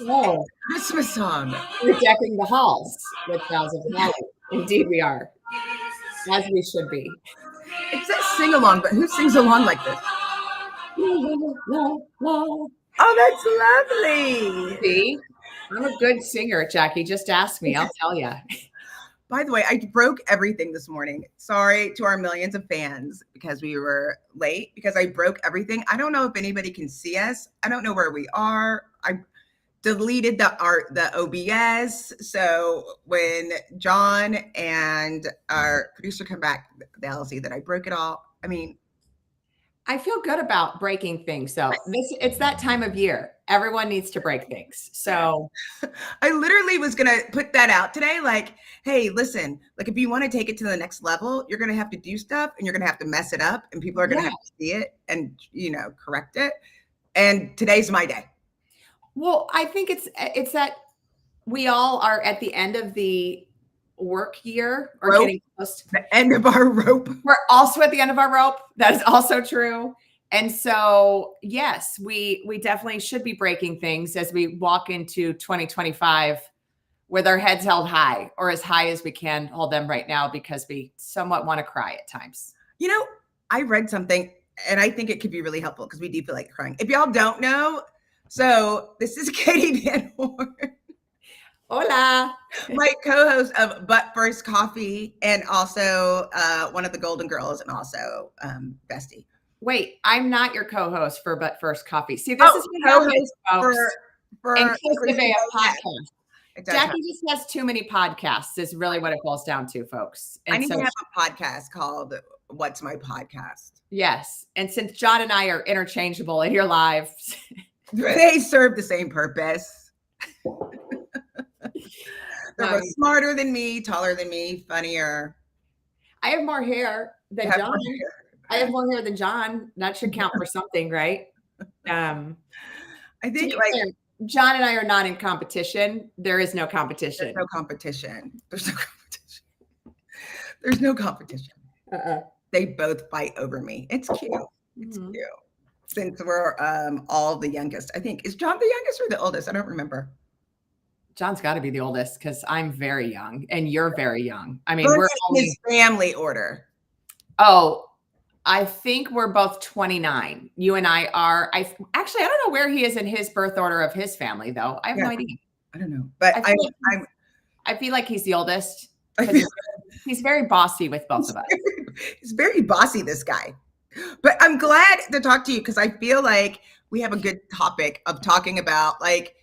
Oh, Christmas song. we're decking the halls with boughs of holly. Indeed, we are, as we should be. It says sing along, but who sings along like this? Oh, that's lovely. See, I'm a good singer, Jackie. Just ask me. I'll tell you. By the way, I broke everything this morning. Sorry to our millions of fans because we were late because I broke everything. I don't know if anybody can see us. I don't know where we are. I deleted the OBS. So when John and our producer come back, they'll see that I broke it all. I mean, I feel good about breaking things, though. It's that time of year. Everyone needs to break things. So I literally was going to put that out today. Like, hey, listen, like if you want to take it to the next level, you're going to have to do stuff and you're going to have to mess it up and people are going to have to see it and, correct it. And today's my day. Well, I think it's that we all are at the end of the work year or getting close to the end of our rope. We're also at the end of our rope. That is also true. And so, yes, we definitely should be breaking things as we walk into 2025 with our heads held high or as high as we can hold them right now because we somewhat want to cry at times. I read something and I think it could be really helpful because we do feel like crying. If y'all don't know, so this is Katie Van Horn. Hola. My co-host of But First Coffee and also one of the Golden Girls and also Bestie. Wait, I'm not your co-host for But First Coffee. See, this is what happens, folks. For inclusive AF podcast. Jackie just has too many podcasts is really what it boils down to, folks. And I need to have a podcast called What's My Podcast? Yes. And since John and I are interchangeable in your lives. They serve the same purpose. They're both smarter than me, taller than me, funnier. I have more hair than John. I have more hair than John. That should count for something, right? I think John and I are not in competition. There is no competition. There's no competition. There's no competition. They both fight over me. It's cute. It's cute. Since we're all the youngest, I think. Is John the youngest or the oldest? I don't remember. John's got to be the oldest because I'm very young and you're very young. I mean, we're only his family order. Oh, I think we're both 29. You and I are. I don't know where he is in his birth order of his family, though. I have no idea. I don't know, but I feel like he's the oldest. He's very bossy with both of us. He's very bossy, this guy. But I'm glad to talk to you because I feel like we have a good topic of talking about like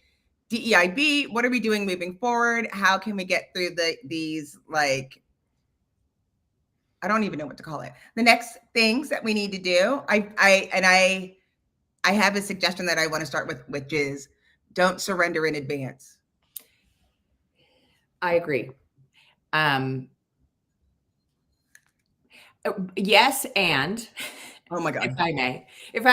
DEIB. What are we doing moving forward? How can we get through these like, I don't even know what to call it. The next things that we need to do. I have a suggestion that I want to start with, which is don't surrender in advance. I agree. Yes, and oh my God, if I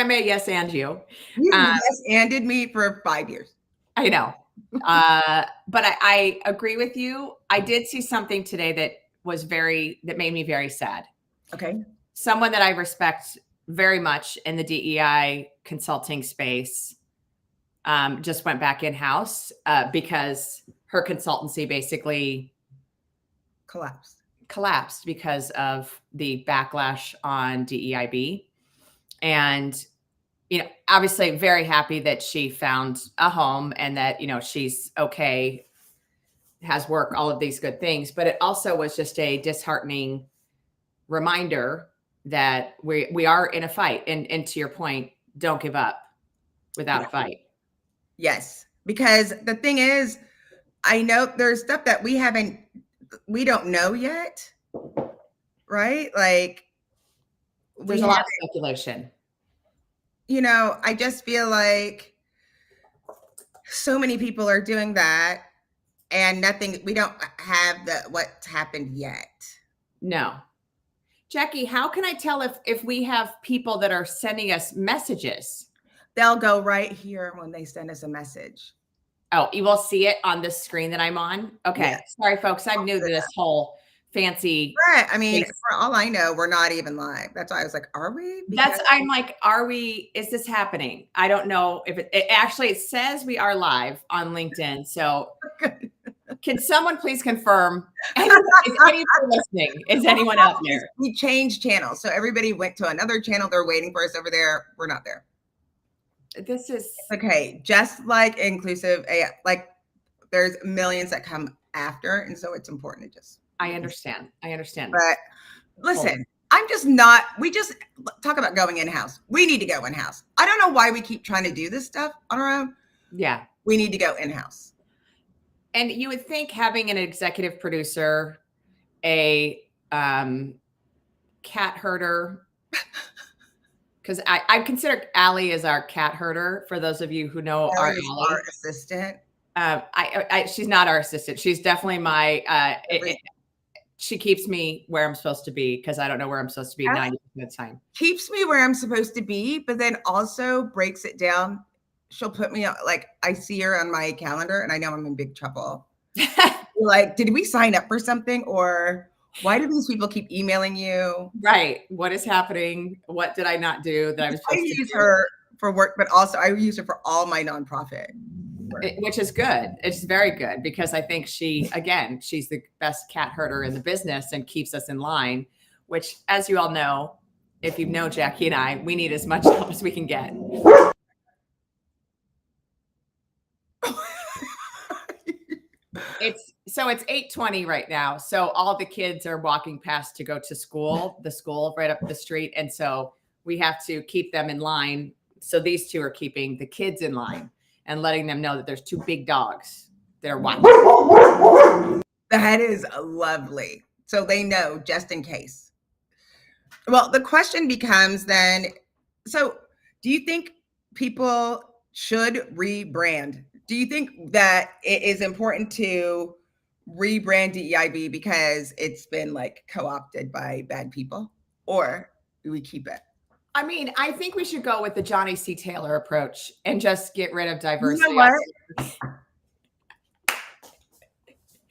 may, yes, and you yes, anded me for 5 years. I know, but I agree with you. I did see something today that made me very sad. Okay, someone that I respect very much in the DEI consulting space just went back in-house because her consultancy basically collapsed because of the backlash on DEIB. And, obviously very happy that she found a home and that, she's okay, has work, all of these good things. But it also was just a disheartening reminder that we are in a fight. And to your point, don't give up without a fight. Yes, because the thing is, I know there's stuff that we don't know yet, right? Like there's a lot of speculation. I just feel like so many people are doing that and we don't have what's happened yet. No. Jackie, how can I tell if we have people that are sending us messages? They'll go right here when they send us a message. Oh, you will see it on this screen that I'm on? Okay. Yeah. Sorry, folks. I'm new to this whole fancy. Right. I mean, for all I know, we're not even live. That's why I was like, are we? That's I'm like, are we? Is this happening? I don't know if it actually it says we are live on LinkedIn. So can someone please confirm? Is anybody listening? Is anyone out there? We changed channels. So everybody went to another channel. They're waiting for us over there. We're not there. This is okay. Just like inclusive AI, like there's millions that come after. And so it's important to just. I understand. But listen, I'm just not, we just talk about going in-house. We need to go in-house. I don't know why we keep trying to do this stuff on our own. Yeah. We need to go in-house. And you would think having an executive producer, a cat herder, because I consider Allie as our cat herder. For those of you who know our assistant. She's not our assistant. She's definitely my, she keeps me where I'm supposed to be because I don't know where I'm supposed to be 90% of the time. Keeps me where I'm supposed to be, but then also breaks it down. She'll put me like, I see her on my calendar and I know I'm in big trouble. Like, did we sign up for something, or why do these people keep emailing you? Right. What is happening? What did I not do that I was supposed to do? I use her for work, but also I use her for all my nonprofit. Which is good. It's very good because I think she's the best cat herder in the business and keeps us in line, which, as you all know, if you know Jackie and I, we need as much help as we can get. It's 8:20 right now. So all the kids are walking past to go to school, the school right up the street. And so we have to keep them in line. So these two are keeping the kids in line and letting them know that there's two big dogs that are watching. That is lovely. So they know just in case. Well, the question becomes then, so do you think people should rebrand? Do you think that it is important to rebrand DEIB because it's been like co-opted by bad people, or do we keep it? I mean, I think we should go with the Johnny C. Taylor approach and just get rid of diversity. You know what?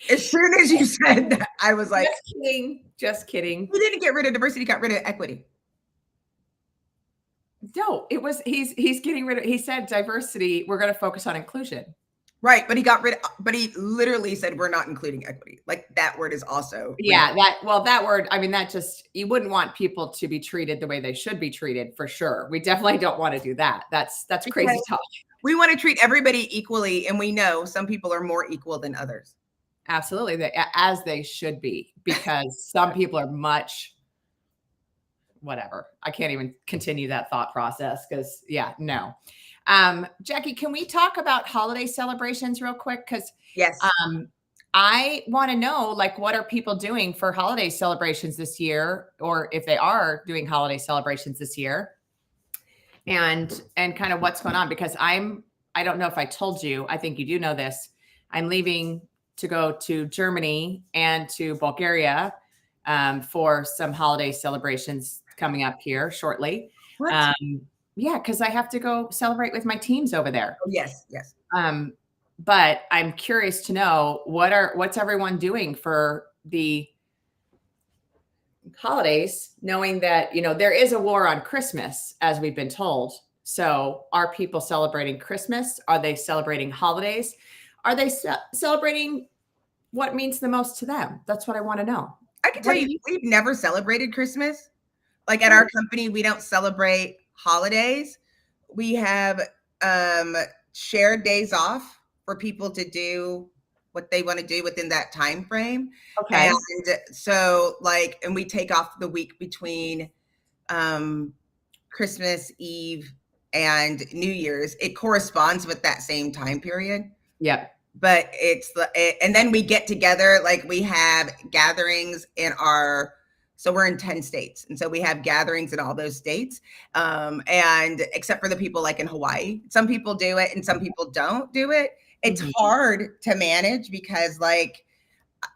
As soon as you said that, I was like, just kidding. We didn't get rid of diversity, got rid of equity. No, it was, he's getting rid of, he said diversity, we're going to focus on inclusion. Right. But he literally said, we're not including equity. Like that word is also. Yeah. That word, I mean, that just, you wouldn't want people to be treated the way they should be treated for sure. We definitely don't want to do that. That's crazy talk. We want to treat everybody equally. And we know some people are more equal than others. Absolutely. As they should be, because some people are much, whatever. I can't even continue that thought process because no. Jackie, can we talk about holiday celebrations real quick? Because yes, I want to know, like, what are people doing for holiday celebrations this year, or if they are doing holiday celebrations this year, and kind of what's going on? Because I don't know if I told you, I think you do know this. I'm leaving to go to Germany and to Bulgaria for some holiday celebrations coming up here shortly. Yeah, because I have to go celebrate with my teams over there. Oh, yes. But I'm curious to know what's everyone doing for the holidays, knowing that, there is a war on Christmas, as we've been told. So are people celebrating Christmas? Are they celebrating holidays? Are they celebrating what means the most to them? That's what I want to know. I can tell you, we've never celebrated Christmas. Like at our company, we don't celebrate holidays. We have shared days off for people to do what they want to do within that time frame. Okay. And so and we take off the week between Christmas Eve and New Year's. It corresponds with that same time period. Yep. But and then we get together, like we have gatherings so we're in 10 states. And so we have gatherings in all those states. And except for the people like in Hawaii, some people do it and some people don't do it. It's hard to manage because I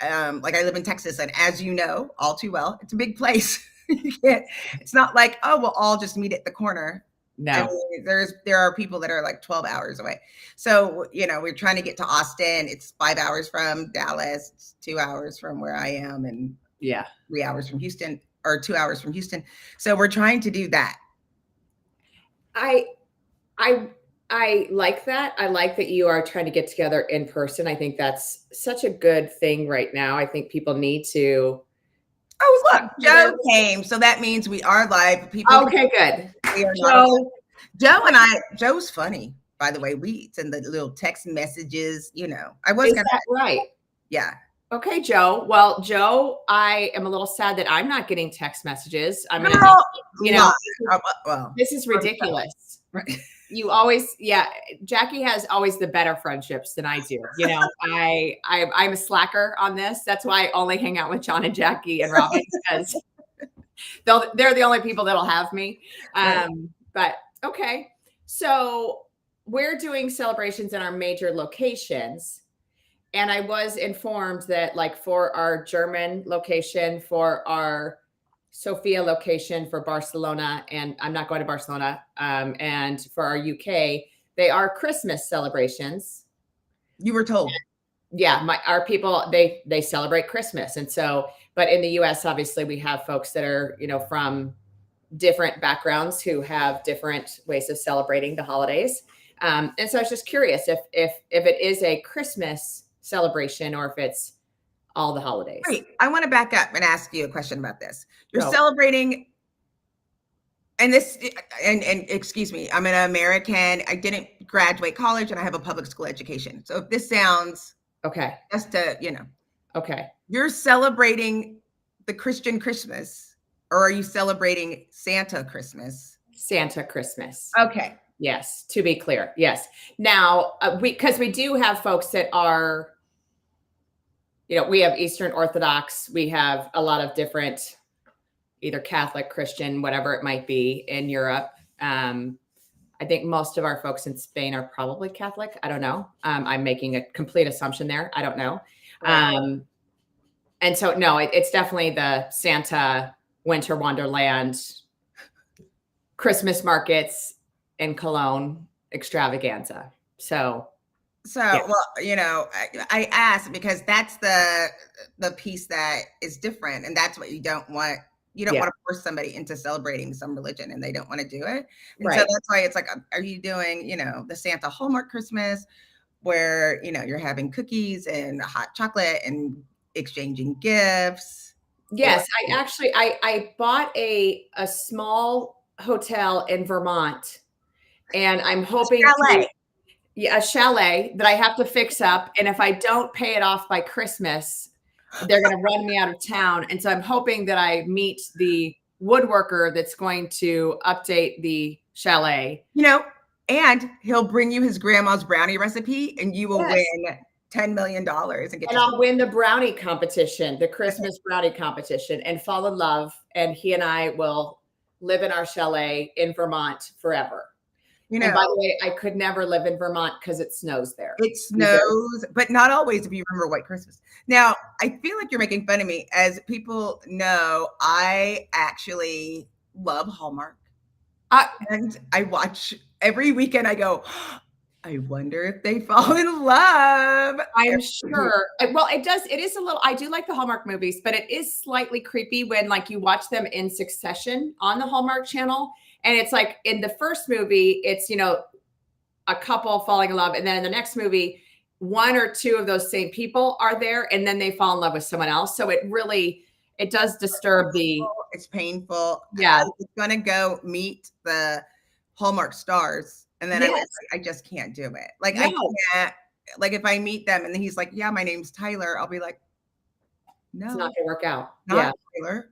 live in Texas, and as you know, all too well, it's a big place. It's not like, oh, we'll all just meet at the corner. No, I mean, there are people that are like 12 hours away. So, we're trying to get to Austin. It's 5 hours from Dallas. It's 2 hours from where I am. And Yeah. 3 hours from Houston or 2 hours from Houston. So we're trying to do that. I like that. I like that you are trying to get together in person. I think that's such a good thing right now. I think people need to. Oh, look, Joe came. So that means we are live. People. Okay, good. We are not. Joe and I, Joe's funny, by the way. We send the little text messages, you know. I was Is gonna. that right? Yeah. Okay, Joe. Well, Joe, I am a little sad that I'm not getting text messages. I'm gonna, well, this is ridiculous. You always, yeah, Jackie has always the better friendships than I do. You know, I'm a slacker on this. That's why I only hang out with John and Jackie and Robin, because they're the only people that'll have me. But okay, so we're doing celebrations in our major locations. And I was informed that, like, for our German location, for our Sofia location, for Barcelona, and I'm not going to Barcelona, and for our UK, they are Christmas celebrations. You were told. Yeah, our people, they celebrate Christmas. And so, but in the US, obviously, we have folks that are, you know, from different backgrounds who have different ways of celebrating the holidays. And so I was just curious if it is a Christmas celebration or if it's all the holidays. Wait, I want to back up and ask you a question about this. You're celebrating, and excuse me, I'm an American. I didn't graduate college and I have a public school education. So if this sounds okay, just to, you know, okay, you're celebrating the Christian Christmas, or are you celebrating Santa Christmas? Santa Christmas. Okay. Yes, to be clear. Yes. Now, because we do have folks that are, you know, we have Eastern Orthodox, we have a lot of different, either Catholic, Christian, whatever it might be in Europe. I think most of our folks in Spain are probably Catholic. I don't know. I'm making a complete assumption there. I don't know. Right. And so, no, it's definitely the Santa Winter Wonderland Christmas markets in Cologne extravaganza. So, yeah. Well, you know, I asked because that's the piece that is different, and that's what you don't want. You don't want to force somebody into celebrating some religion and they don't want to do it. And so that's why it's like, are you doing, you know, the Santa Hallmark Christmas where, you know, you're having cookies and hot chocolate and exchanging gifts? Yes, I bought a small hotel in Vermont, and I'm hoping a chalet that I have to fix up. And if I don't pay it off by Christmas, they're going to run me out of town. And so I'm hoping that I meet the woodworker that's going to update the chalet. You know, and he'll bring you his grandma's brownie recipe and you will win $10 million. And I'll win the brownie competition, the Christmas brownie competition, and fall in love. And he and I will live in our chalet in Vermont forever. You know, and by the way, I could never live in Vermont because it snows there. It snows, but not always if you remember White Christmas. Now, I feel like you're making fun of me. As people know, I actually love Hallmark. And I watch every weekend. I go, I wonder if they fall in love. I'm sure. Well, it is a little, I do like the Hallmark movies, but it is slightly creepy when, like, you watch them in succession on the Hallmark Channel. And it's like in the first movie, it's, you know, a couple falling in love. And then in the next movie, one or two of those same people are there and then they fall in love with someone else. So it does disturb it's painful. Yeah. I was going to go meet the Hallmark stars. And then I just can't do it. Like, I can't, like, if I meet them and then he's like, yeah, my name's Tyler. I'll be like, no, it's not going to work out. Not Tyler.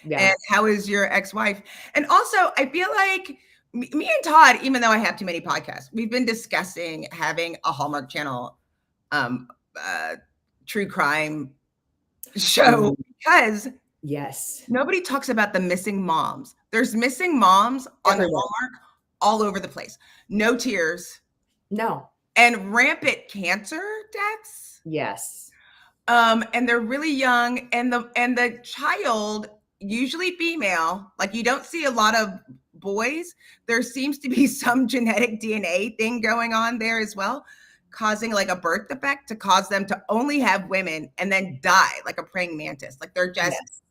Yeah. And how is your ex-wife? And also, I feel like me and Todd, even though I have too many podcasts, we've been discussing having a Hallmark Channel true crime show because nobody talks about the missing moms. There's missing moms on Hallmark all over the place. No tears. No. And rampant cancer deaths. Yes. And they're really young, and the child, usually female, like, you don't see a lot of boys. There seems to be some genetic DNA thing going on there as well. causing like a birth defect to cause them to only have women and then die like a praying mantis. Like they're just, Yes.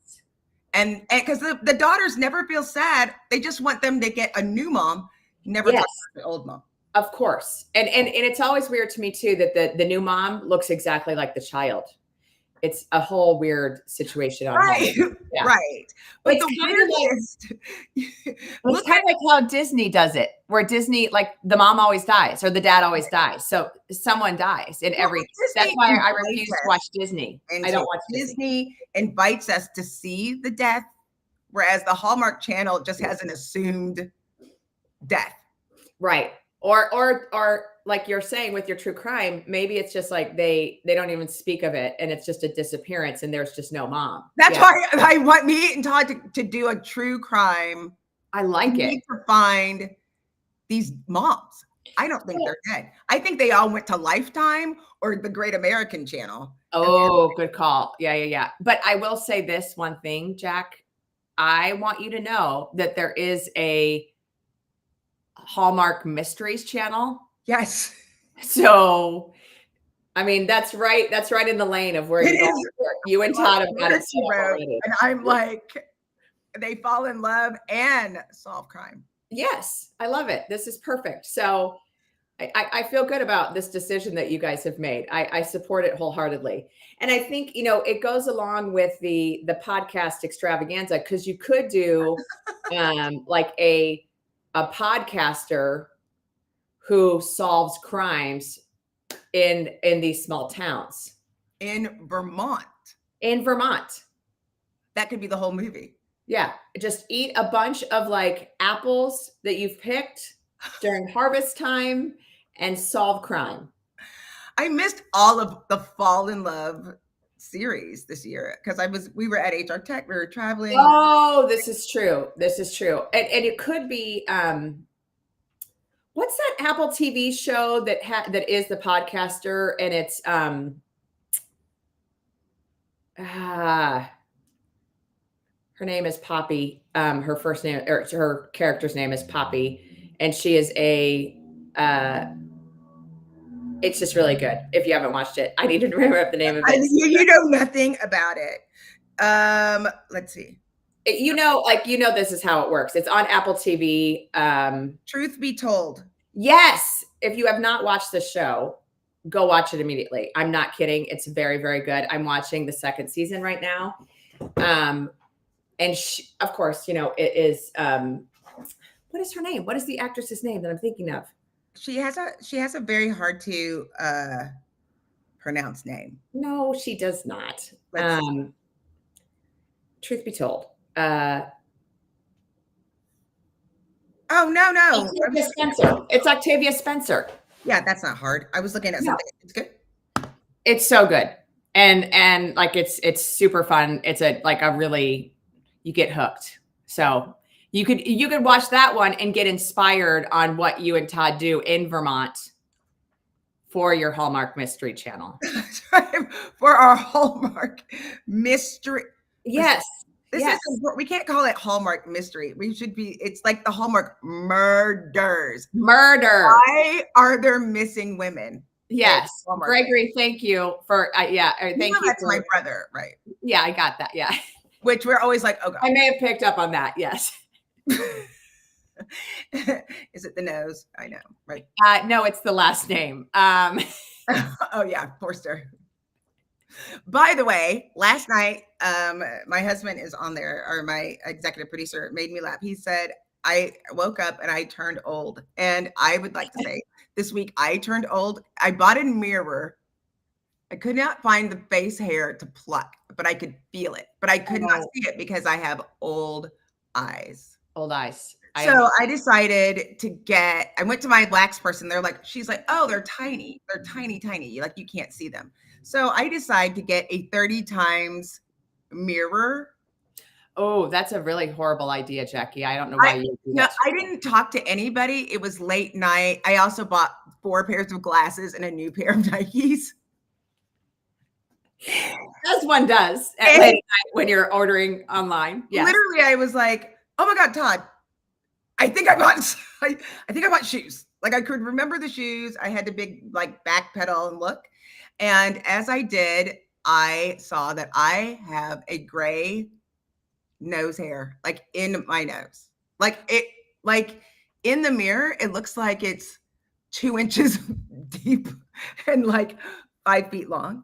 and because the daughters never feel sad. They just want them to get a new mom, never Yes. talk about the old mom. Of course. And it's always weird to me too that the new mom looks exactly like the child. It's a whole weird situation on Right. Yeah. Right. But It's the kind of like weirdest, it's kind of like how Disney does it, where Disney, like the mom always dies or the dad always dies. So someone dies in every. That's why I refuse to watch Disney. I don't watch Disney invites us to see the death, whereas the Hallmark Channel just has an assumed death. Right. Or like you're saying with your true crime, maybe it's just like they don't even speak of it and it's just a disappearance and there's just no mom. That's why I want me and Todd to do a true crime. I like we it. need to find these moms. I don't think they're dead. I think they all went to Lifetime or the Great American Channel. Oh, good call. Yeah. But I will say this one thing, Jack. I want you to know that there is a Hallmark Mysteries channel. Yes. So, I mean, that's right in the lane of where you and Todd have got it set up already. And I'm like, they fall in love and solve crime. Yes, I love it. This is perfect. So I feel good about this decision that you guys have made. I support it wholeheartedly. And I think, it goes along with the podcast extravaganza, because you could do like a podcaster who solves crimes in these small towns. In Vermont. That could be the whole movie. Yeah. Just eat a bunch of like apples that you've picked during harvest time and solve crime. I missed all of the Fall in Love series this year because we were at HR Tech, we were traveling. Oh, this is true. And it could be what's that Apple TV show that is the podcaster, and it's her name is Poppy. Her first name, or her character's name is Poppy, and she is it's just really good. If you haven't watched it, I need to remember the name of it. You know nothing about it. Let's see. This is how it works. It's on Apple TV. Truth be told. Yes. If you have not watched the show, go watch it immediately. I'm not kidding. It's very, very good. I'm watching the second season right now. And she, of course, it is, what is her name? What is the actress's name that I'm thinking of? She has a very hard to pronounce name. No, she does not. Truth be told. Oh, no. Octavia Spencer. It's Octavia Spencer. Yeah, that's not hard. I was looking at something. It's good. It's so good. And like it's super fun. It's you get hooked. So you could watch that one and get inspired on what you and Todd do in Vermont for your Hallmark Mystery Channel. For our Hallmark Mystery. Yes. This is we can't call it Hallmark Mystery. It's like the Hallmark Murders. Murder. Why are there missing women? Yes. Gregory, thank you for thank you. That's my brother, right? Yeah, I got that. Yeah. Which we're always like, oh God. I may have picked up on that. Yes. Is it the nose? I know, right? No, it's the last name. Oh yeah, Forster. By the way, last night, my husband is on there, or my executive producer made me laugh. He said, I woke up and I turned old. And I would like to say this week I turned old. I bought a mirror. I could not find the face hair to pluck, but I could feel it. But I could not see it because I have old eyes. Old eyes. So I decided I went to my wax person. She's like, oh, they're tiny. They're tiny, tiny. Like you can't see them. So I decided to get a 30 times mirror. Oh, that's a really horrible idea, Jackie. I don't know why you do that. I didn't talk to anybody. It was late night. I also bought 4 pairs of glasses and a new pair of Nikes. As one does at late night when you're ordering online. Yes. Literally, I was like, oh my God, Todd, I think I bought shoes. Like I could remember the shoes. I had to like backpedal and look. And as I did, I saw that I have a gray nose hair, like in my nose. Like in the mirror, it looks like it's 2 inches deep and like 5 feet long.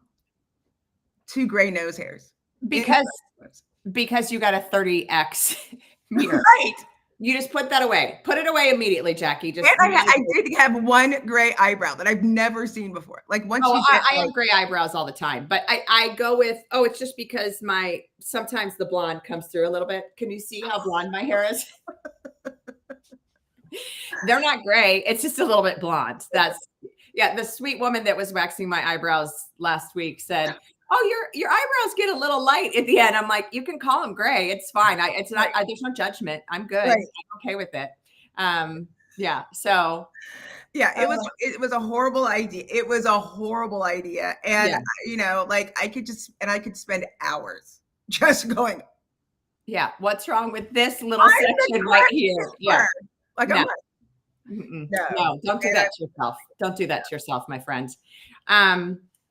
2 gray nose hairs. Because you got a 30x mirror. Right. You just put that away. Put it away immediately, Jackie. Just And I did have one gray eyebrow that I've never seen before. Like once you get, I have gray eyebrows all the time, but I go with, it's just because sometimes the blonde comes through a little bit. Can you see how blonde my hair is? They're not gray. It's just a little bit blonde. The sweet woman that was waxing my eyebrows last week said, "Oh, your eyebrows get a little light at the end." I'm like, "You can call them gray. It's fine. It's not. There's no judgment. I'm good. Right. I'm okay with it." Yeah. So. Yeah, it was a horrible idea. It was a horrible idea, and like I could spend hours just going. Yeah, what's wrong with this little section right here? Yeah, like no. No, don't do that to yourself. Don't do that to yourself, my friend.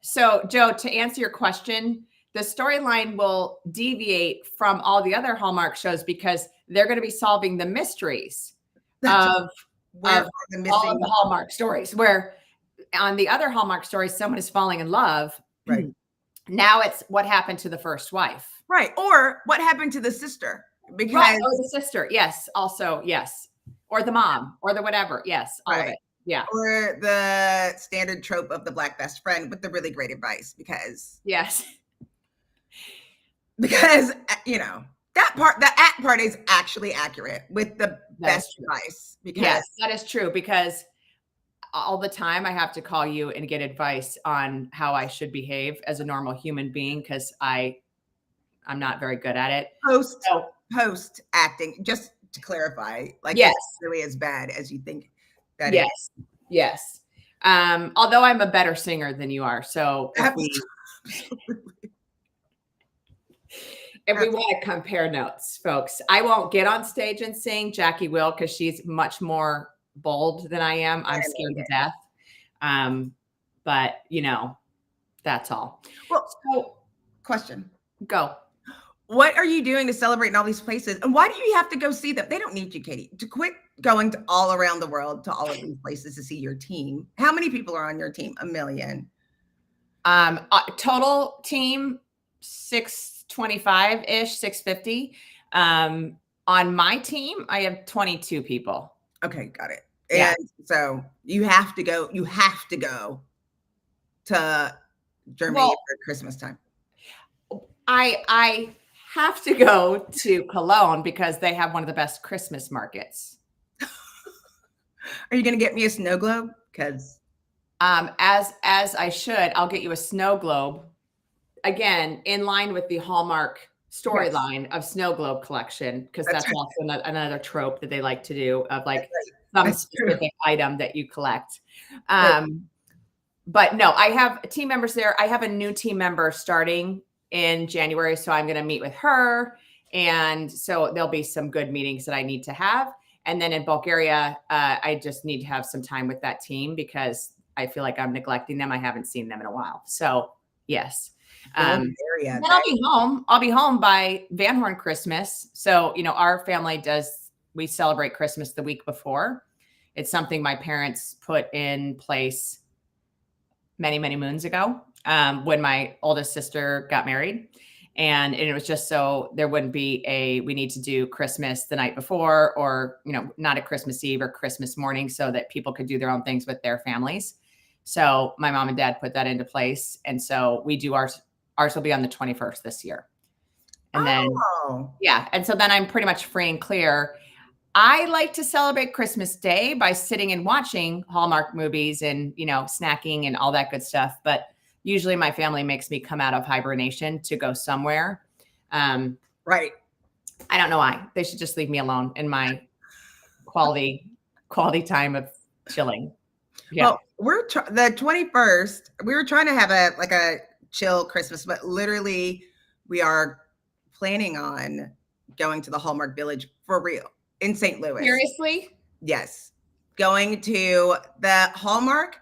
So, Joe, to answer your question, the storyline will deviate from all the other Hallmark shows because they're going to be solving the mysteries of all of the Hallmark stories. Where on the other Hallmark stories, someone is falling in love. Right. Now it's what happened to the first wife. Right. Or what happened to the sister? Because or the sister. Yes. Also, yes. Or the mom or the whatever. Yes. All of it. Yeah. Or the standard trope of the Black best friend with the really great advice because. Yes. Because, that part is actually accurate with the best advice. Because yes, that is true. Because all the time I have to call you and get advice on how I should behave as a normal human being because I'm not very good at it. Post acting, just to clarify, like yes, it's really as bad as you think that is. Yes. Although I'm a better singer than you are. So if we want to compare notes, folks, I won't get on stage and sing. Jackie will because she's much more bold than I am. I'm scared to death. But that's all. Well, so question. Go. What are you doing to celebrate in all these places? And why do you have to go see them? They don't need you, Katie, to quit going to all around the world to all of these places to see your team. How many people are on your team? 1 million. Total team 625-ish, 650. On my team, I have 22 people. Okay, got it. Yeah. And so you have to go to Germany for Christmas time. I have to go to Cologne because they have one of the best Christmas markets. Are you going to get me a snow globe? Because as I should, I'll get you a snow globe. Again, in line with the Hallmark storyline of snow globe collection, because that's also another trope that they like to do of like some specific item that you collect. But no, I have team members there. I have a new team member starting in January. So I'm going to meet with her. And so there'll be some good meetings that I need to have. And then in Bulgaria, I just need to have some time with that team because I feel like I'm neglecting them. I haven't seen them in a while. So yes. Then I'll be home. I'll be home by Van Horn Christmas. So, our family we celebrate Christmas the week before. It's something my parents put in place many, many moons ago. When my oldest sister got married. And it was just so there wouldn't be we need to do Christmas the night before or, not a Christmas Eve or Christmas morning so that people could do their own things with their families. So my mom and dad put that into place. And so we do ours will be on the 21st this year. And then, and so then I'm pretty much free and clear. I like to celebrate Christmas Day by sitting and watching Hallmark movies and, snacking and all that good stuff. But usually my family makes me come out of hibernation to go somewhere. Right. I don't know why. They should just leave me alone in my quality time of chilling. Yeah. Well, we're the 21st. We were trying to have a chill Christmas, but literally we are planning on going to the Hallmark Village for real in St. Louis. Seriously? Yes. going to the Hallmark.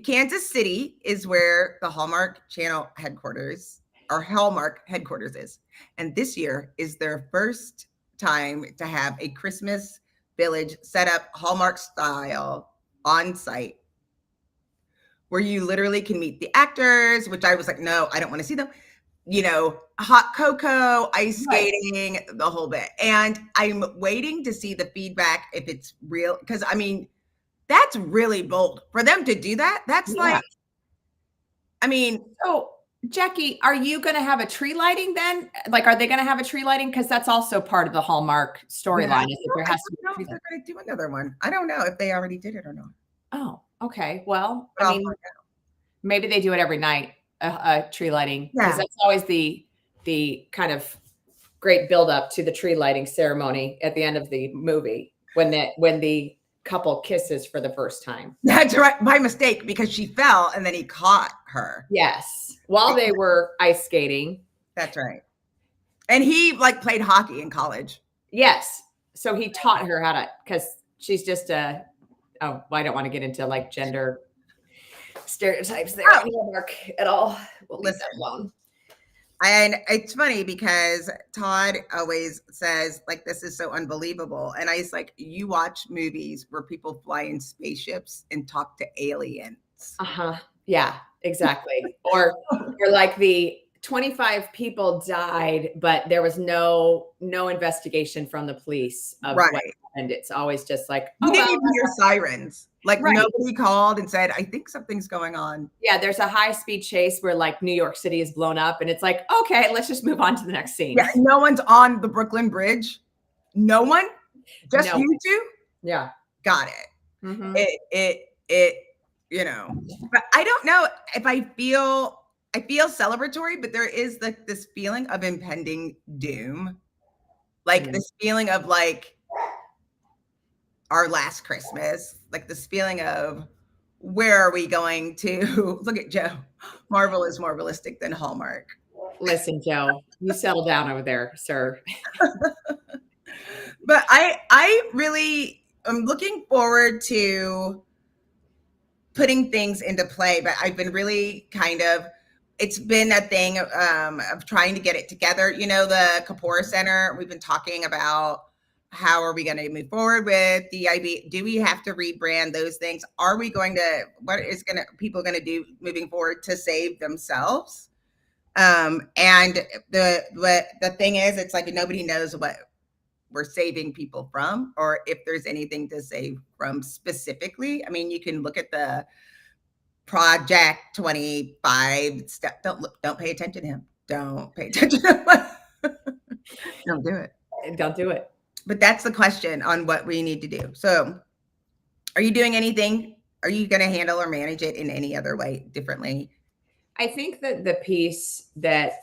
Kansas City is where the Hallmark Channel headquarters or Hallmark headquarters is. And this year is their first time to have a Christmas village set up Hallmark style on site where you literally can meet the actors, which I was like, no, I don't want to see them. You know, hot cocoa, ice skating, the whole bit. And I'm waiting to see the feedback if it's real. Because I mean, that's really bold for them to do that. That's like, I mean, so Jackie, are you going to have a tree lighting then? Like, are they going to have a tree lighting? Because that's also part of the Hallmark storyline. Is that there has to be I don't know if they're going to do another one. I don't know if they already did it or not. Oh, okay. Well, But I I'll mean, find out. maybe they do it every night, a tree lighting, because Yeah. that's always the kind of great build up to the tree lighting ceremony at the end of the movie when the couple kisses for the first time. That's right. By mistake, because she fell and then he caught her. Yes, while they were ice skating. That's right. And he like played hockey in college. Yes. So he taught her how to, because she's just oh, well, I don't want to get into like gender stereotypes there Mark, at all. We'll leave that alone. And it's funny because Todd always says, like, this is so unbelievable. And I was like, you watch movies where people fly in spaceships and talk to aliens. Uh-huh. Yeah, exactly. or like the 25 people died, but there was no investigation from the police of what happened. It's always just like, you didn't even hear sirens. Like nobody called and said, I think something's going on. Yeah, there's a high-speed chase where like New York City is blown up and it's like, okay, let's just move on to the next scene. Yeah, no one's on the Brooklyn Bridge. No one? Just you two? Yeah. Got it. Mm-hmm. It, you know. But I don't know if I feel celebratory, but there is like this feeling of impending doom. Like this feeling of like our last Christmas, like this feeling of where are we going to look at Joe? Marvel is more realistic than Hallmark. Listen, Joe, you settle down over there, sir. But I really am looking forward to putting things into play, but I've been really it's been a thing of trying to get it together. You know, the Kapoor Center, we've been talking about how are we going to move forward with DIB? Do we have to rebrand those things? Are we going to, what is people going to do moving forward to save themselves? And the thing is, it's like nobody knows what we're saving people from, or if there's anything to save from specifically. I mean, you can look at the Project 25 step. Don't pay attention to him. Don't pay attention to him. Don't do it. Don't do it. But that's the question on what we need to do. So are you doing anything? Are you going to handle or manage it in any other way differently? I think that the piece that,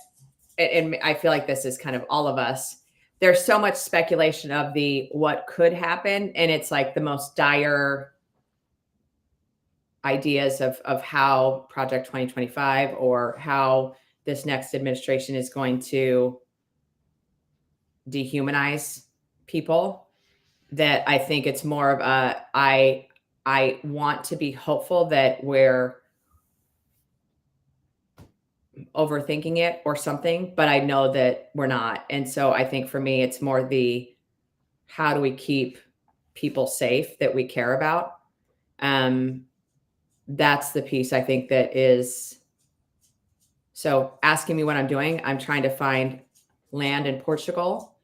and I feel like this is kind of all of us, there's so much speculation of what could happen. And it's like the most dire ideas of how Project 2025 or how this next administration is going to dehumanize people, that I think it's more of I want to be hopeful that we're overthinking it or something, but I know that we're not. And so I think for me, it's more how do we keep people safe that we care about? That's the piece I think that is. So asking me what I'm doing, I'm trying to find land in Portugal.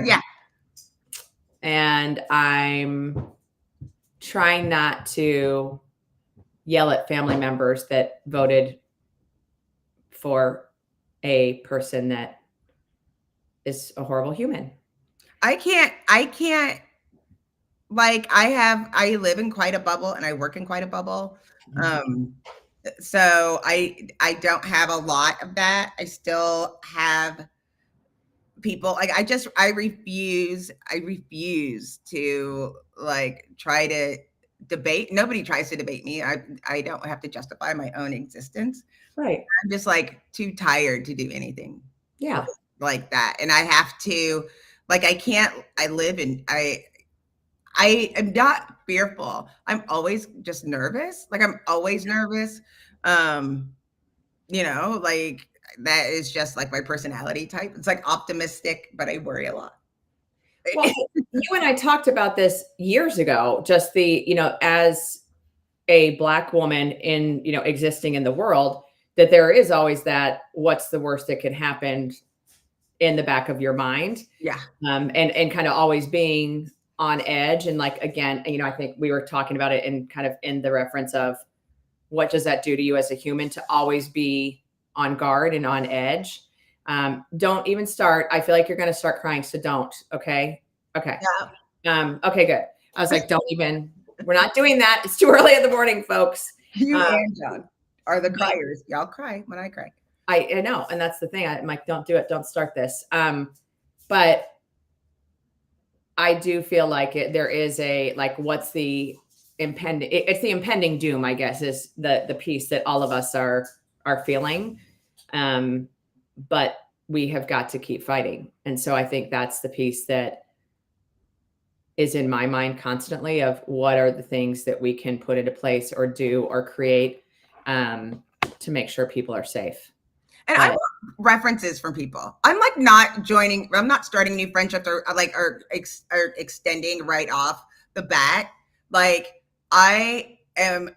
Yeah. And I'm trying not to yell at family members that voted for a person that is a horrible human. I can't like I live in quite a bubble and I work in quite a bubble. So I don't have a lot of that. I still have people like I refuse to like try to debate. Nobody tries to debate me. I don't have to justify my own existence. Right. I'm just like too tired to do anything. Yeah. Like that. And I have to, like, I I am not fearful. I'm always just nervous. Like I'm always nervous. Um, like that is just like my personality type. It's like optimistic, but I worry a lot. Well, you and I talked about this years ago, just as a Black woman existing in the world, that there is always that what's the worst that could happen in the back of your mind. Yeah. And kind of always being on edge. And like, again, I think we were talking about it in kind of in the reference of what does that do to you as a human to always be on guard and on edge. Don't even start. I feel like you're going to start crying. So don't. Okay. Okay. Okay, good. I was like, don't even, we're not doing that. It's too early in the morning, folks. You and John are the criers. Y'all cry when I cry. I know. And that's the thing. I'm like, don't do it. Don't start this. But I do feel like there is what's the impending, it's the impending doom, I guess, is the piece that all of us are feeling. But we have got to keep fighting. And so I think that's the piece that is in my mind constantly of what are the things that we can put into place or do or create to make sure people are safe. And I want references from people. I'm like I'm not starting new friendships or extending right off the bat. Like I am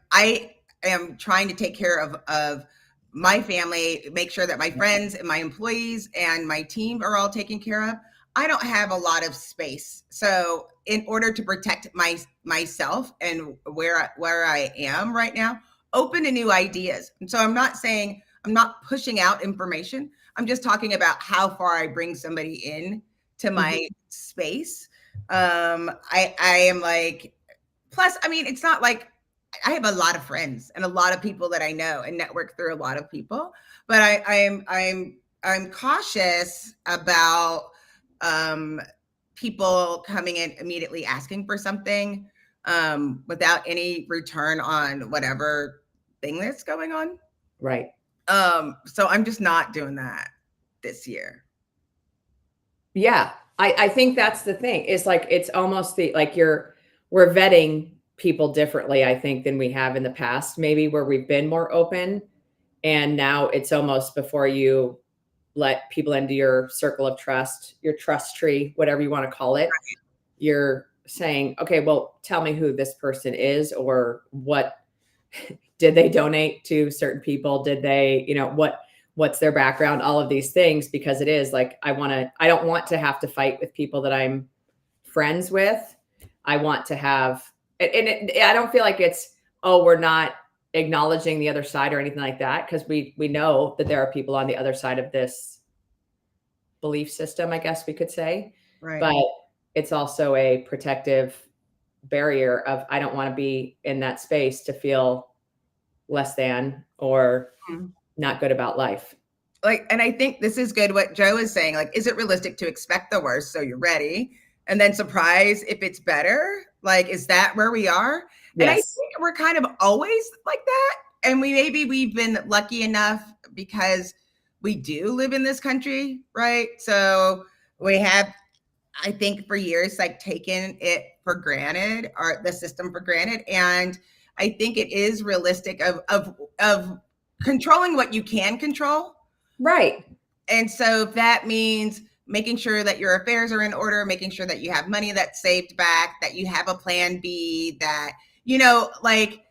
trying to take care of my family, make sure that my friends and my employees and my team are all taken care of. I don't have a lot of space. So in order to protect myself and where I am right now, open to new ideas. And so I'm not pushing out information. I'm just talking about how far I bring somebody in to my space. I am like, plus, I mean, it's not like I have a lot of friends and a lot of people that I know and network through a lot of people, but I'm cautious about people coming in immediately asking for something without any return on whatever thing that's going on. Right. So I'm just not doing that this year. Yeah. I think that's the thing. It's like, it's almost we're vetting people differently, I think, than we have in the past, maybe where we've been more open. And now it's almost before you let people into your circle of trust, your trust tree, whatever you want to call it. Right. You're saying, okay, well, tell me who this person is or what did they donate to certain people? Did they, what's their background, all of these things, because it is like, I don't want to have to fight with people that I'm friends with. I want to have, I don't feel like it's, we're not acknowledging the other side or anything like that. Cause we know that there are people on the other side of this belief system, I guess we could say, right. But it's also a protective barrier of, I don't want to be in that space to feel less than or not good about life. Like, and I think this is good what Joe is saying. Like, is it realistic to expect the worst so you're ready and then surprise if it's better? Like, is that where we are? Yes. And I think we're kind of always like that. And we've been lucky enough because we do live in this country, right? So we have, I think for years, like taken it for granted, or the system for granted. And I think it is realistic of controlling what you can control. Right. And so that means making sure that your affairs are in order, making sure that you have money that's saved back, that you have a plan B, that, like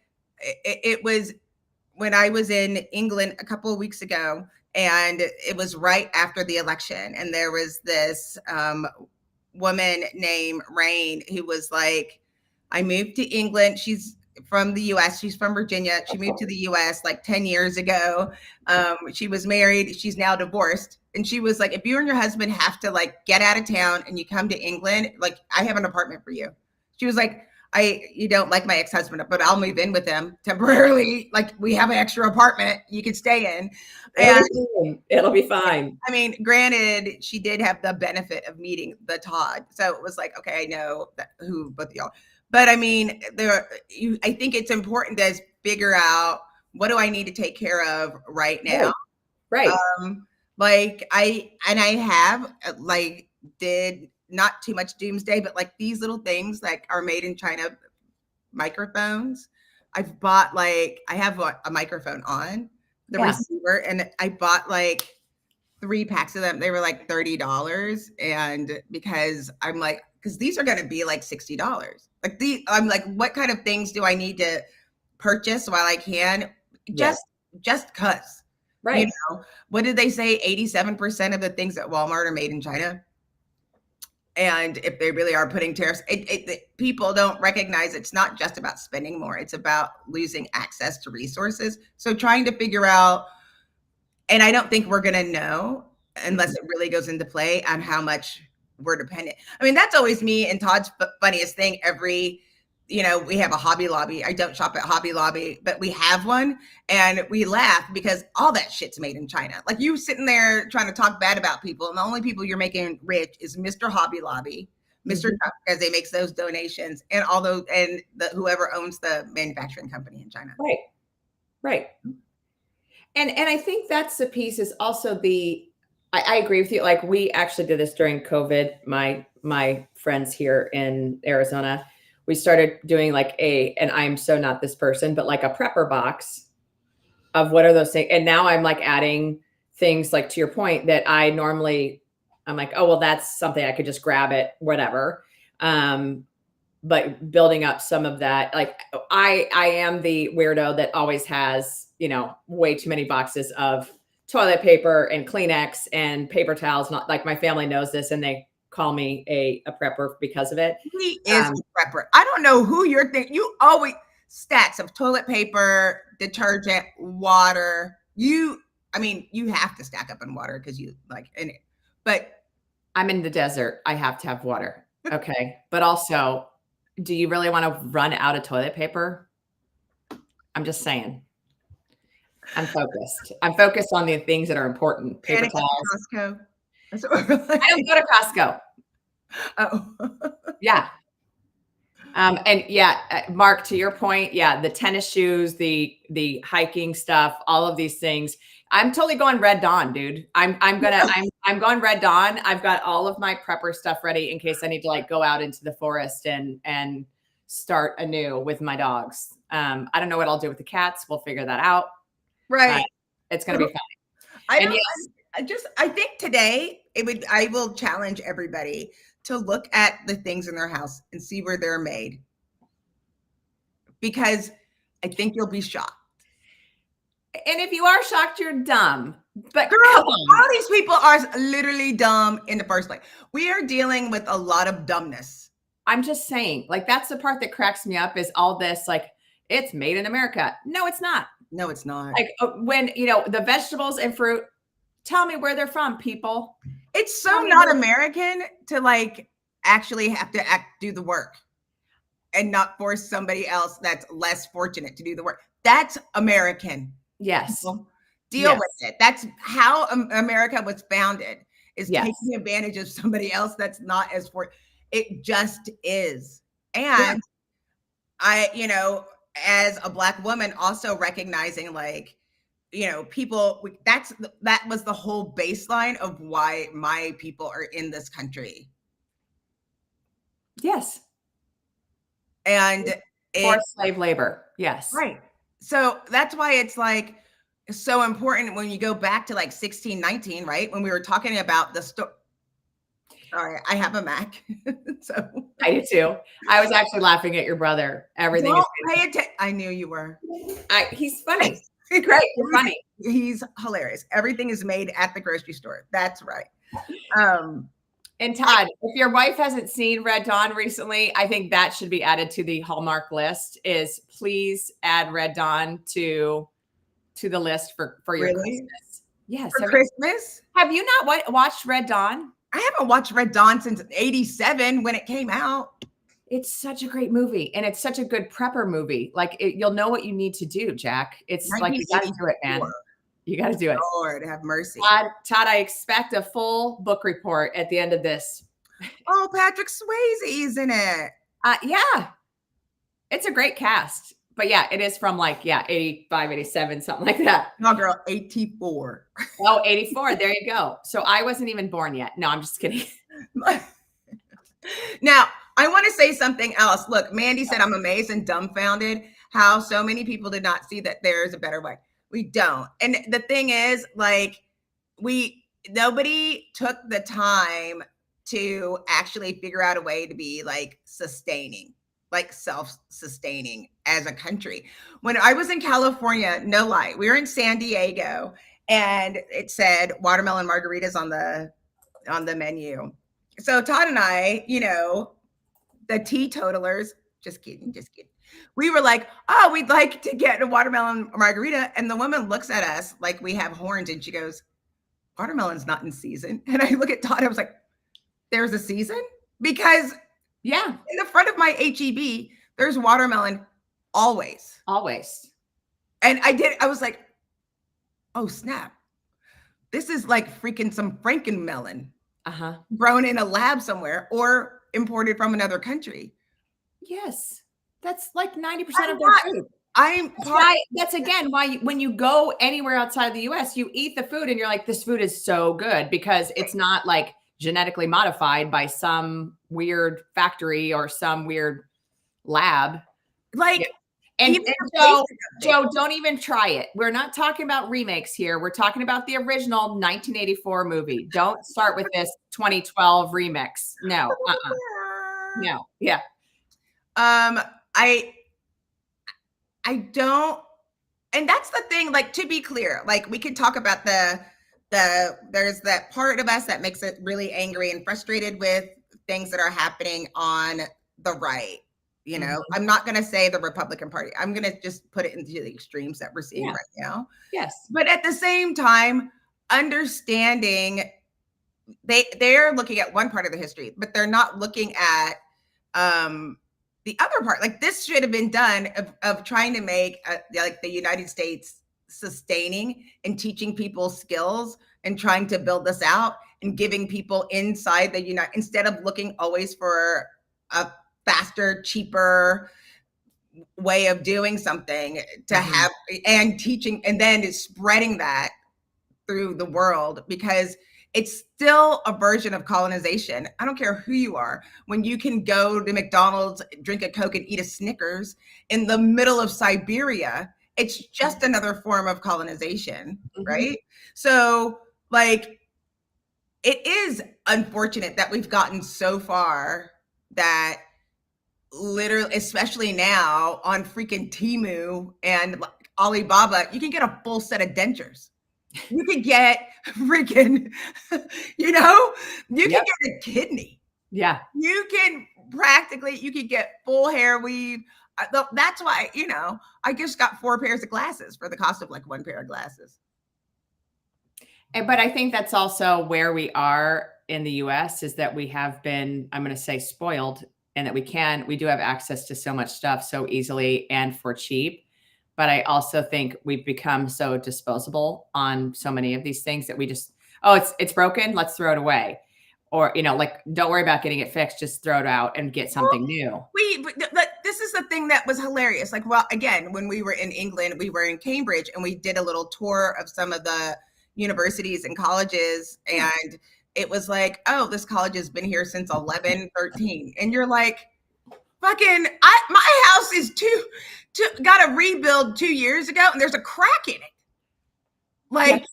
it was when I was in England a couple of weeks ago, and it was right after the election. And there was this woman named Rain who was like, I moved to England. She's from the US. She's from Virginia. She moved to the US like 10 years ago. She was married. She's now divorced. And she was like, if you and your husband have to like get out of town and you come to England, like I have an apartment for you. She was like, you don't like my ex-husband, but I'll move in with him temporarily. Like we have an extra apartment you could stay in. And it'll be fine. I mean, granted, she did have the benefit of meeting the Todd. So it was like, okay, I know who both of y'all. But I mean, I think it's important to figure out what do I need to take care of right now. Right. Like I have like did not too much doomsday, but like these little things like are made in China microphones. I've bought like, I have a microphone on the receiver, and I bought like 3 packs of them. They were like $30. And because I'm like, because these are going to be like $60. Like I'm like, what kind of things do I need to purchase while I can? Just cause. Right. You know, what did they say? 87% of the things at Walmart are made in China. And if they really are putting tariffs, people don't recognize it's not just about spending more. It's about losing access to resources. So trying to figure out, and I don't think we're going to know unless it really goes into play on how much we're dependent. I mean, that's always me and Todd's funniest thing. We have a Hobby Lobby. I don't shop at Hobby Lobby, but we have one, and we laugh because all that shit's made in China. Like, you sitting there trying to talk bad about people, and the only people you're making rich is Mr. Hobby Lobby, Mr. Trump, because they makes those donations, and whoever owns the manufacturing company in China. Right. And I think that's the piece is also I agree with you. Like, we actually did this during COVID. My friends here in Arizona, we started doing like and I'm so not this person, but like a prepper box of what are those things. And now I'm like adding things like, to your point, that I'm like, oh, well, that's something I could just grab it, whatever. But building up some of that, like I am the weirdo that always has, way too many boxes of toilet paper and Kleenex and paper towels. Not like, my family knows this, and they call me a prepper because of it. He is a prepper. I don't know who you're thinking. You always stacks of toilet paper, detergent, water. You have to stack up in water because you like in it. But I'm in the desert. I have to have water. Okay. But also, do you really want to run out of toilet paper? I'm just saying. I'm focused. I'm focused on the things that are important. Paper towels. Costco. I don't go to Costco. Oh. Yeah. And yeah, Mark, to your point, yeah, the tennis shoes, the hiking stuff, all of these things. I'm totally going Red Dawn, dude. I'm going Red Dawn. I've got all of my prepper stuff ready in case I need to like go out into the forest and start anew with my dogs. I don't know what I'll do with the cats. We'll figure that out. Right. It's going to be fine. I think today I will challenge everybody to look at the things in their house and see where they're made, because I think you'll be shocked. And if you are shocked, you're dumb. But girl, all these people are literally dumb in the first place. We are dealing with a lot of dumbness. I'm just saying, like, that's the part that cracks me up is all this, like, it's made in America. No, it's not. No, it's not. Like, when, the vegetables and fruit, tell me where they're from, people. It's so not American to like actually have to do the work and not force somebody else that's less fortunate to do the work. That's American. Yes. Deal with it. That's how America was founded, is taking advantage of somebody else that's not as fortunate. It just is. And I, as a Black woman, also recognizing like, people, that was the whole baseline of why my people are in this country. Yes. And forced slave labor. Yes. Right. So that's why it's like so important when you go back to like 1619, right? When we were talking about the story. Sorry, I have a Mac. So I do too. I was actually laughing at your brother. Everything is pay attention. I knew you were. He's funny. Great. You're funny. He's hilarious. Everything is made at the grocery store. That's right. And Todd, if your wife hasn't seen Red Dawn recently, I think that should be added to the Hallmark list. Is please add Red Dawn to the list for your Christmas. Yes, for Christmas. Have you not watched Red Dawn? I haven't watched Red Dawn since '87 when it came out. It's such a great movie, and it's such a good prepper movie. Like, you'll know what you need to do, Jack. It's like, you got to do it, man. You got to do it. Lord have mercy. Todd, I expect a full book report at the end of this. Oh, Patrick Swayze's in it. Yeah. It's a great cast. But yeah, it is from 85, 87, something like that. No, girl, 84. Oh, 84. There you go. So I wasn't even born yet. No, I'm just kidding. Now, I want to say something else. Look, Mandy said, I'm amazed and dumbfounded how so many people did not see that there's a better way. We don't. And the thing is, like, nobody took the time to actually figure out a way to be like sustaining, like self-sustaining as a country. When I was in California, no lie, we were in San Diego and it said watermelon margaritas on the menu. So Todd and I, the teetotalers, just kidding, just kidding. We were like, oh, we'd like to get a watermelon margarita. And the woman looks at us like we have horns and she goes, watermelon's not in season. And I look at Todd, I was like, there's a season? Because Yeah, in the front of my HEB, there's watermelon always. always. And I was like, oh, snap. This is like freaking some Frankenmelon grown in a lab somewhere or imported from another country. Yes. That's like 90% of their food. That's again why when you go anywhere outside of the US, you eat the food and you're like, this food is so good because it's not like genetically modified by some weird factory or some weird lab. Like, yeah. And Joe, don't even try it. We're not talking about remakes here. We're talking about the original 1984 movie. Don't start with this 2012 remix. No. No. Yeah. I don't, and that's the thing, like, to be clear, like, we could talk about there's that part of us that makes it really angry and frustrated with things that are happening on the right. I'm not going to say the Republican Party. I'm going to just put it into the extremes that we're seeing right now. Yes. But at the same time, understanding they're looking at one part of the history, but they're not looking at the other part. Like, this should have been done of trying to make like the United States sustaining and teaching people skills and trying to build this out and giving people inside the United, instead of looking always for a faster, cheaper way of doing something to have and teaching and then spreading that through the world, because it's still a version of colonization. I don't care who you are. When you can go to McDonald's, drink a Coke and eat a Snickers in the middle of Siberia, it's just another form of colonization, right? So, like, it is unfortunate that we've gotten so far that literally, especially now on freaking Temu and Alibaba, you can get a full set of dentures. You could get freaking, you can get a kidney. Yeah. You can get full hair weave. That's why, I just got 4 pairs of glasses for the cost of like 1 pair of glasses. But I think that's also where we are in the US, is that we have been, I'm going to say, spoiled, and that we do have access to so much stuff so easily and for cheap. But I also think we've become so disposable on so many of these things that we just, it's broken, let's throw it away. Or, like, don't worry about getting it fixed, just throw it out and get something new. This is the thing that was hilarious. Like, well, again, when we were in England, we were in Cambridge and we did a little tour of some of the universities and colleges. And it was like, oh, this college has been here since 1113. And you're like, fucking, my house is got a rebuild 2 years ago and there's a crack in it. Like, yes.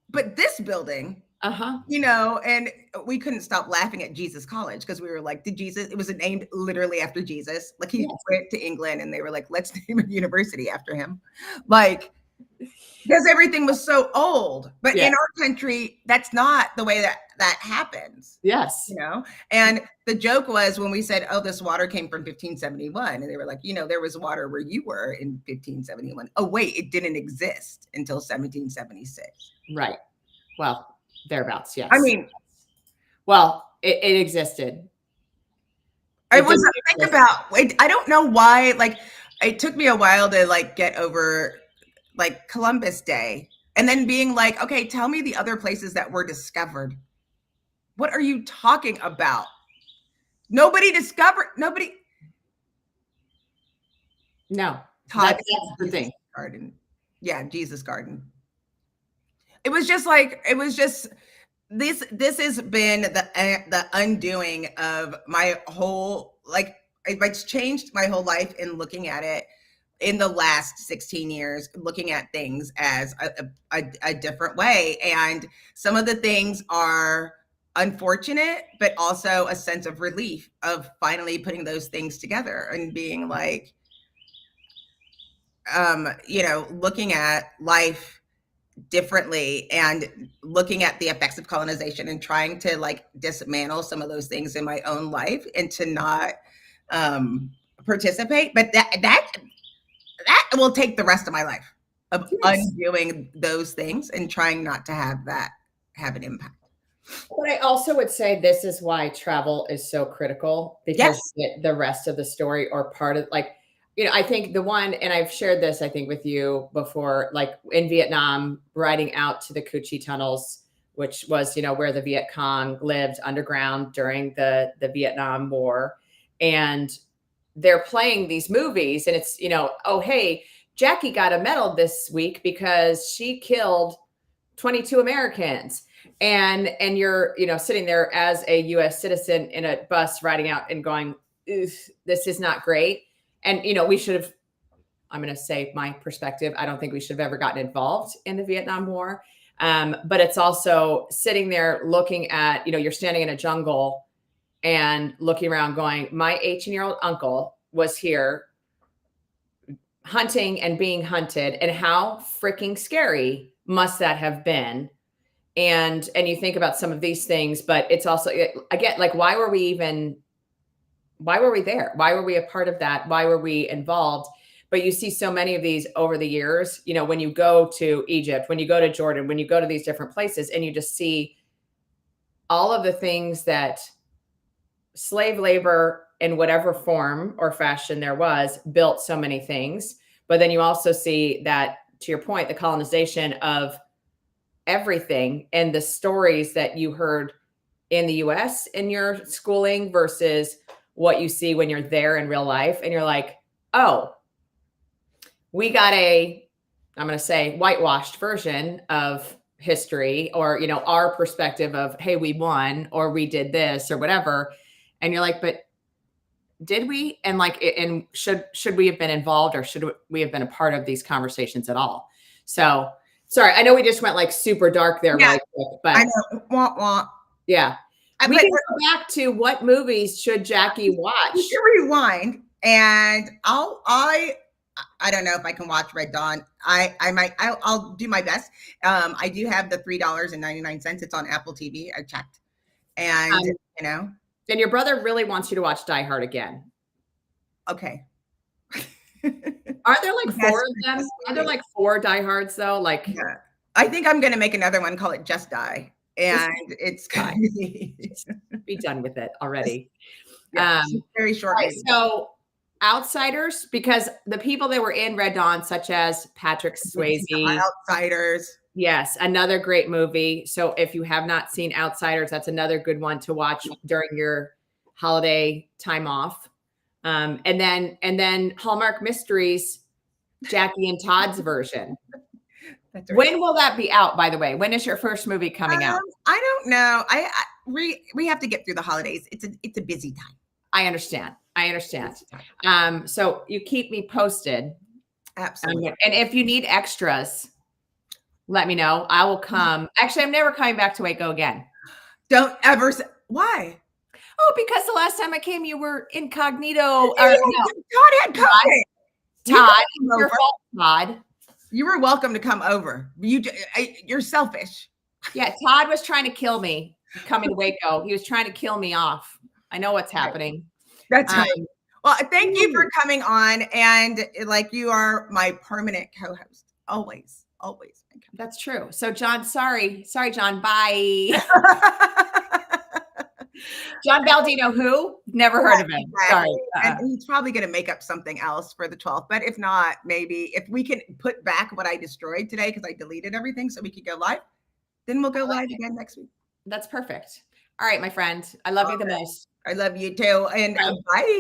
But this building, and we couldn't stop laughing at Jesus College because we were like, it was named literally after Jesus. Like, he went to England and they were like, let's name a university after him. Like, because everything was so old. But in our country, that's not the way that happens. Yes. And the joke was when we said, oh, this water came from 1571. And they were like, there was water where you were in 1571. Oh, wait, it didn't exist until 1776. Right. Well, thereabouts, yes. I mean, well, it existed. I don't know why, like, it took me a while to like get over like Columbus Day and then being like, okay, tell me the other places that were discovered. What are you talking about? Nobody. No. That's the thing. Garden. Yeah, Jesus Garden. It was just this has been the undoing of my whole, like, it's changed my whole life in looking at it in the last 16 years, looking at things as a different way. And some of the things are unfortunate, but also a sense of relief of finally putting those things together and being like, looking at life differently and looking at the effects of colonization and trying to like dismantle some of those things in my own life and to not participate. But that will take the rest of my life of Yes. undoing those things and trying not to have that have an impact. But I also would say this is why travel is so critical, Yes. because the rest of the story or part of, like, I think the one, and I've shared this, I think, with you before, like in Vietnam, riding out to the Cu Chi tunnels, which was, where the Viet Cong lived underground during the Vietnam War. And they're playing these movies and it's, oh, hey, Jackie got a medal this week because she killed 22 Americans. And you're, sitting there as a US citizen in a bus riding out and going, this is not great. And, we should have, I'm going to say my perspective, I don't think we should have ever gotten involved in the Vietnam War. But it's also sitting there looking at, you're standing in a jungle and looking around going, my 18-year-old uncle was here hunting and being hunted, and how freaking scary must that have been? And you think about some of these things, but it's also, again, like, why were we there? Why were we a part of that? Why were we involved? But you see so many of these over the years, when you go to Egypt, when you go to Jordan, when you go to these different places, and you just see all of the things that slave labor in whatever form or fashion there was built so many things. But then you also see that, to your point, the colonization of everything and the stories that you heard in the US in your schooling versus what you see when you're there in real life. And you're like, oh, we got I'm going to say whitewashed version of history, or, our perspective of, hey, we won, or we did this or whatever. And you're like, but did we? And like, and should we have been involved, or should we have been a part of these conversations at all? So sorry, I know we just went like super dark there, Yeah, really quick, but I know. Wah, wah. Yeah. We can go back to what movies should Jackie watch? You can rewind, and I don't know if I can watch Red Dawn. I'll do my best. I do have the $3.99. It's on Apple TV. I checked, and And your brother really wants you to watch Die Hard again. Okay. Are there like four of them? Are there like 4 Die Hards though? Like, yeah. I think I'm going to make another one, call it Just Die. And it's going to be done with it already. Yeah, very short. Right, so Outsiders, because the people that were in Red Dawn, such as Patrick Swayze. Outsiders. Yes, another great movie. So if you have not seen Outsiders, that's another good one to watch during your holiday time off. And then Hallmark Mysteries, Jackie and Todd's version. Right. When will that be out, by the way? When is your first movie coming out? I don't know. We have to get through the holidays. It's a busy time. I understand. So you keep me posted. Absolutely. And if you need extras, let me know. I will come. Actually, I'm never coming back to Waco again. Don't ever say. Why? Oh, because the last time I came, you were incognito. Todd had COVID. Todd, your fault, Todd. You were welcome to come over. You're selfish. Yeah, Todd was trying to kill me coming to Waco. He was trying to kill me off. I know what's happening. That's right. Well, thank you for coming on. And like, you are my permanent co-host. Always. That's true. So John, sorry, John. Bye. John Baldino, who? Never heard of him. Sorry. And he's probably going to make up something else for the 12th. But if not, maybe if we can put back what I destroyed today, because I deleted everything so we could go live, then we'll go live again next week. That's perfect. All right, my friend. I love you the most. I love you too. And bye.